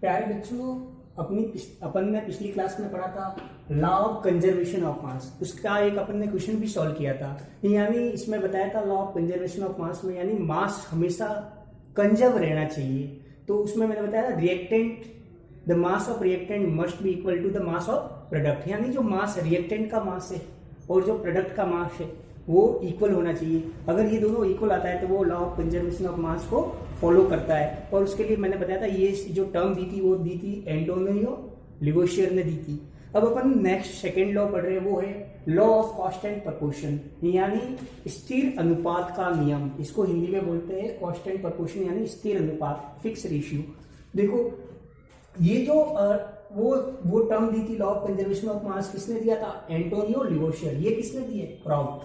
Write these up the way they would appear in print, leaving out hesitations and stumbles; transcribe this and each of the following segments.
प्यारे बच्चों, अपन ने पिछली क्लास में पढ़ा था law of conservation of mass. उसका एक अपन ने क्वेश्चन भी सॉल्व किया था। यानी इसमें बताया था law of conservation of mass में, यानी मास हमेशा कंजर्व रहना चाहिए। तो उसमें मैंने बताया था reactant, the mass of reactant must be equal to the mass of product. यानी जो मास रिएक्टेंट का मास है और जो प्रोडक्ट का मास है वो इक्वल होना चाहिए। अगर ये दोनों इक्वल आता है तो वो law of conservation of mass को फॉलो करता है। और उसके लिए मैंने बताया था ये जो टर्म दी थी वो दी थी एंटोनियो लिवोशियर ने दी थी। अब अपन नेक्स्ट सेकेंड लॉ पढ़ रहे हैं, वो है लॉ ऑफ कांस्टेंट प्रोपोर्शन, यानी स्थिर अनुपात का नियम। इसको हिंदी में बोलते हैं कांस्टेंट प्रोपोर्शन, यानी स्थिर अनुपात, फिक्स रेशियो। देखो ये जो वो टर्म दी थी law of conservation of mass, किसने दिया था? एंटोनियो लिवोशियर। ये किसने दी है? प्राउट,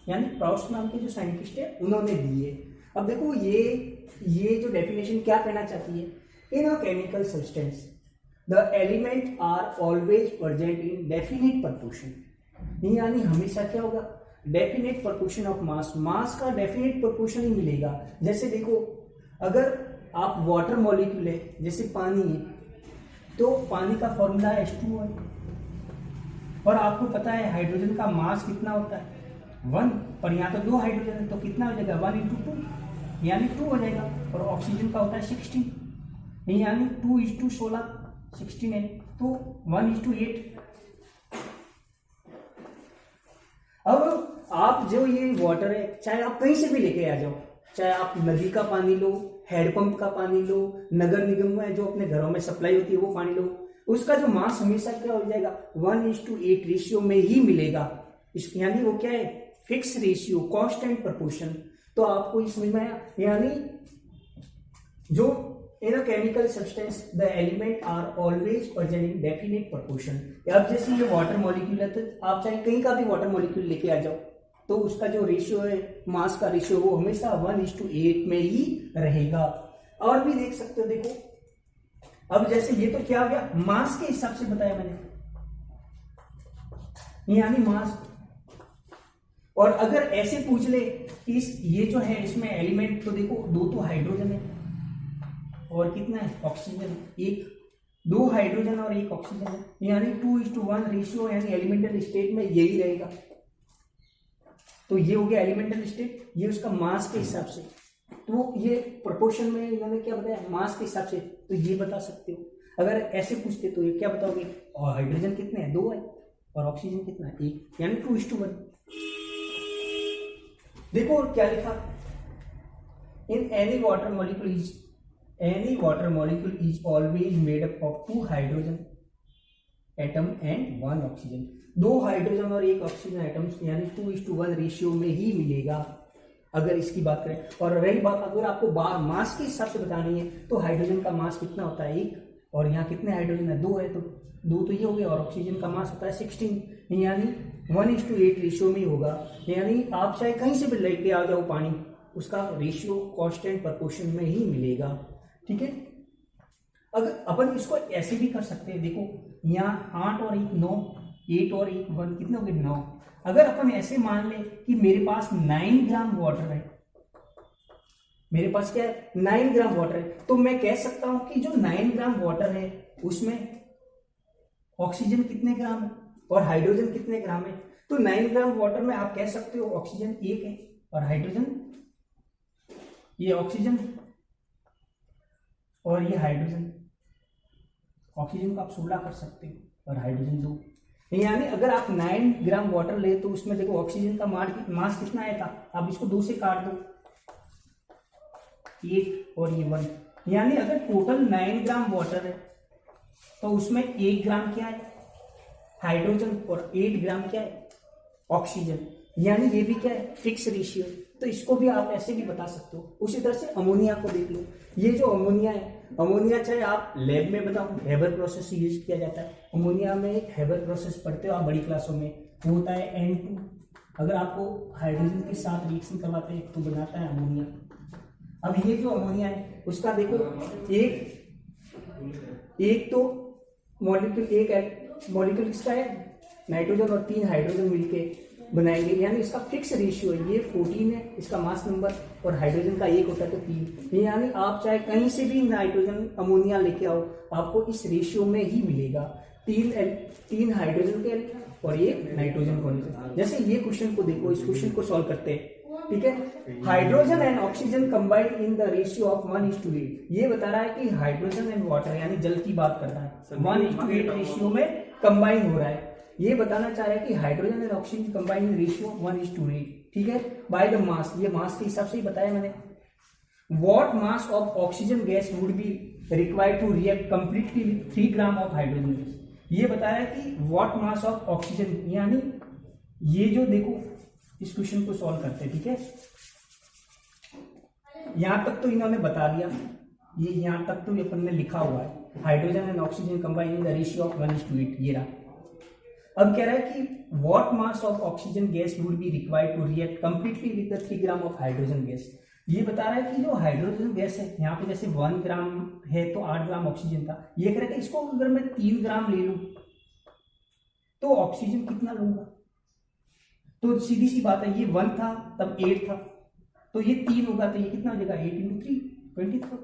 यानी प्राउट नाम के जो साइंटिस्ट है उन्होंने दी है। अब देखो ये जो डेफिनेशन क्या कहना चाहती है, in a chemical substance the element are always present in definite proportion. यानी हमेशा क्या होगा? Definite proportion of mass. Mass का डेफिनेट प्रोपोर्शन ही मिलेगा। जैसे देखो, अगर आप वाटर मॉलिक्यूल है, जैसे पानी है, तो पानी का फॉर्मूला H2O है। और आपको पता है हाइड्रोजन का मास कितना होता है? 1। पर यहाँ तो 2 हाइड्रोजन है, तो कितना हो जाएगा? 1 × 2, यानी 2 हो जाएगा। और ऑक्सीजन का होता है 16, यानी 2:16, 16 है, तो 1:8। अब आप जो ये वाटर है, चाहे आप कहीं से भी लेके आ जाओ, चाहे आप नदी का पानी लो, हैंडपंप का पानी लो, नगर निगम में जो अपने घरों में सप्लाई होती है वो पानी लो, उसका जो मास हमेशा क्या हो जाएगा? 1:8 रेशियो में ही मिलेगा। यानी वो क्या है? Fix ratio, constant proportion. तो आपको ये समझ में आया? यानी जो in a chemical substance the element are always present in definite proportion. अब जैसे ये वाटर मॉलिक्यूल है, तो आप चाहे कहीं का भी वाटर मॉलिक्यूल लेके आ जाओ, तो उसका जो रेशियो है, मास का रेशियो, वो हमेशा 1:8 में ही रहेगा। और भी देख सकते हो, देखो अब जैसे ये तो क्या हो गया? मास के हिसाब से बताया मैंने, यानी मास। और अगर ऐसे पूछ ले कि ये जो है इसमें एलिमेंट, तो देखो 2 तो हाइड्रोजन है और कितना है? ऑक्सीजन। 2 हाइड्रोजन और 1 ऑक्सीजन है, यानी 2:1 रेशियो, यानी एलिमेंटल स्टेट में यही रहेगा। तो ये हो गया एलिमेंटल स्टेट, ये उसका मास के हिसाब से। तो ये प्रोपोर्शन में इन्होंने क्या बताया? मास के हिसाब से। तो ये बता सकते हो। अगर ऐसे पूछते तो ये क्या बताओगे? और हाइड्रोजन कितने हैं? 2 है, और ऑक्सीजन कितना है? 1, यानी 2:1। देखो और क्या लिखा? In any water molecule is always made up of 2 hydrogen atom and 1 oxygen. 2 hydrogen और 1 ऑक्सीजन एटम्स, यानी 2:1 रेशियो में ही मिलेगा, अगर इसकी बात करें। और रही बात, अगर आपको मास के हिसाब से बतानी है, तो हाइड्रोजन का मास कितना होता है? 1, और यहाँ कितने हाइड्रोजन है? 2 है, तो 2 तो ये हो गया। और ऑक्सीजन का मास होता है 16, यानी 1:8 रेशियो में ही होगा। यानी आप चाहे कहीं से भी लेके आ जाओ पानी, उसका रेशियो कांस्टेंट प्रोपोर्शन में ही मिलेगा। ठीक है। अगर अपन इसको ऐसे भी कर सकते हैं, देखो यहाँ 8 और 1 9, 8 और 1 1, कितने हो गए? 9। अगर अपन ऐसे मान ले कि मेरे पास 9 ग्राम वाटर है, मेरे पास क्या है? 9 ग्राम वाटर है, तो मैं कह सकता हूं कि जो 9 ग्राम वाटर है उसमें ऑक्सीजन कितने ग्राम है और हाइड्रोजन कितने ग्राम है? तो 9 ग्राम वाटर में आप कह सकते हो ऑक्सीजन 1 है और हाइड्रोजन, ये ऑक्सीजन और ये हाइड्रोजन। ऑक्सीजन को आप 16 कर सकते हो और हाइड्रोजन 2। यानी अगर आप 9 ग्राम वाटर ले, तो उसमें देखो ऑक्सीजन का मास कितना आया था? आप इसको 2 से काट दो, 1 और ये 1। यानी अगर टोटल 9 ग्राम वाटर है, तो उसमें 1 ग्राम क्या है? हाइड्रोजन, और 8 ग्राम क्या है? ऑक्सीजन। यानी ये भी क्या है? Fix ratio. तो इसको भी आप ऐसे भी बता सकते हो। उसी तरह से अमोनिया को देख लो। ये जो अमोनिया है, अमोनिया चाहे आप लैब में बताओ, हेबर प्रोसेस यूज किया जाता है। अमोनिया में एक हेबर प्रोसेस पढ़ते हो आप बड़ी क्लासों में, वो होता है N2। अगर आपको हाइड्रोजन के साथ रिएक्शन करवाते हैं तो बनाता है अमोनिया। अब ये जो अमोनिया है उसका देखो, एक तो मॉलिक्यूल, एक मॉलिक्यूल किसका है? नाइट्रोजन, और 3 हाइड्रोजन मिलके बनाएंगे, यानी इसका फिक्स रेशियो है, ये 14 है इसका मास नंबर, और हाइड्रोजन का 1 होता है तो 3, यानी आप चाहे कहीं से भी नाइट्रोजन अमोनिया लेके आओ आपको इस रेशियो में ही मिलेगा, 3 हाइड्रोजन के और 1 नाइट्रोजन को। जैसे ये क्वेश्चन को देखो, इस क्वेश्चन को सॉल्व करते हैं, ठीक है। Hydrogen and oxygen combined in the ratio of 1:8, ये बता रहा है कि हाइड्रोजन एंड वाटर यानी जल की बात कर रहा है, 1:8 रेशियो में कंबाइन हो रहा है। ये बताना चाह रहा है कि hydrogen and oxygen combine in ratio 1:8, ठीक है, बाय द मास, ये मास के हिसाब से ही बताया मैंने। What mass of oxygen gas would be required to react completely with 3 gram of hydrogen gas, ये बताया कि व्हाट मास ऑफ ऑक्सीजन, यानी ये जो देखो इस क्वेश्चन को सॉल्व करते हैं, ठीक है। यहां तक तो इन्होंने बता दिया, ये यहां तक तो ये अपन ने लिखा हुआ है, hydrogen and oxygen combine in the ratio of 1:8, ये रहा। अब कह रहा है कि what mass of oxygen gas would be required to react completely with the 3 gram of hydrogen gas, ये बता रहा है कि जो हाइड्रोजन गैस है यहाँ पे जैसे 1 ग्राम है तो 8 ग्राम ऑक्सीजन था, ये कह रहा है कि इसको अगर मैं 3 ग्राम ले लूं तो ऑक्सीजन कितना लूंगा, तो सीधी सी बात है, ये 1 था तब 8 था, तो ये 3 होगा तो ये कितना हो जाएगा, 8 × 3 24।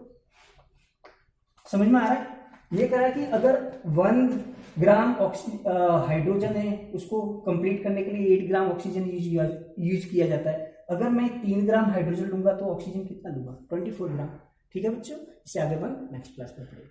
समझ में आ रहा है। ये कह रहा है कि अगर 1 ग्राम हाइड्रोजन है उसको कंप्लीट करने के लिए 8 ग्राम ऑक्सीजन यूज किया जाता है, अगर मैं 3 ग्राम हाइड्रोजन लूंगा तो ऑक्सीजन कितना लूंगा, 24 ग्राम। ठीक है बच्चों, इससे आगे अपन नेक्स्ट क्लास में पढ़ेंगे।